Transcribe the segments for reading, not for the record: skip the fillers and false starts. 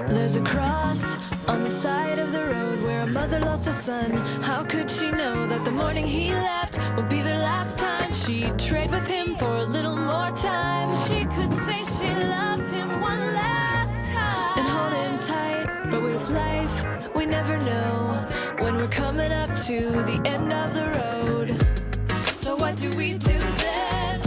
There's a cross on the side of the road where a mother lost a son. How could she know that the morning he left would be the last time she'd trade with him for a little more time? So she could say she loved him one last time and hold him tight. But with life, we never know when we're coming up to the end of the road. So what do we do then?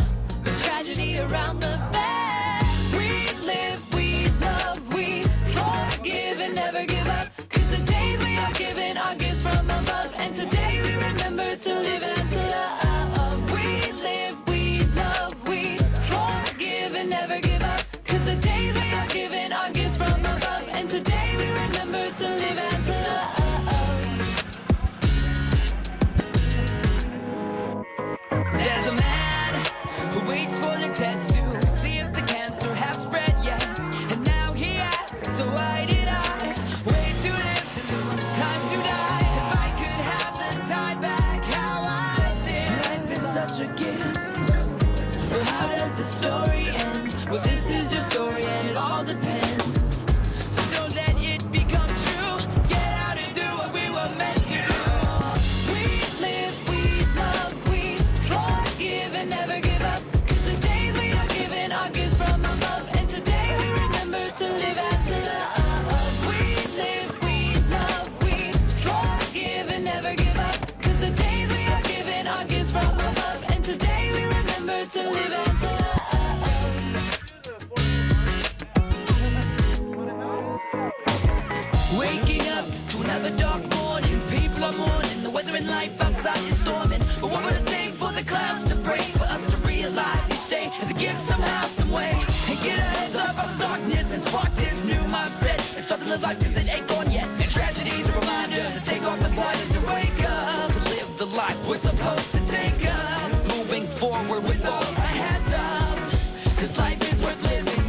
With tragedy around the bend, we live, we love, we forgive and never give up. 'Cause the days we are given are gifts from above, and today we remember to live and to love. We live, we love, we forgive and never give up. 'Cause the days we are given are gifts from above, and today we remember to live and to love. There's a man who waits for the test to see if the cancer has spread yet, and now he asks, so why did I wait to live till it was time to die? If I could have the time back, how I live. Life is such a gift. So how does the story end? Well, this is your story and it all depends. So don't let it become true. Get out and do what we were meant to. We live, we love, we forgive and never give up. 'Cause the days we are given are gifts from above, and today we remember to live and to love. We live, we love, we forgive and never give up. 'Cause the days we are given are gifts from above, and today we remember to live and to love. Waking up to another dark morning, people are mourning, the weather in life outside is storming. But what would it take for the clouds to break, for us to realize each day is a gift somehow, some way? And get our heads up out of the darkness and spark this new mindset and start to live life 'cause it ain't gone yet. And tragedies are reminders to take off the blinders and wake up, to live the life we're supposed to take up, moving forward with all our heads up, 'cause life is worth living.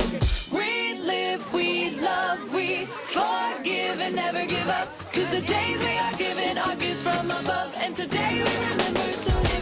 We live, we love, we forgive and never give up. 'Cause the days we are given are gifts from above, and today we remember to live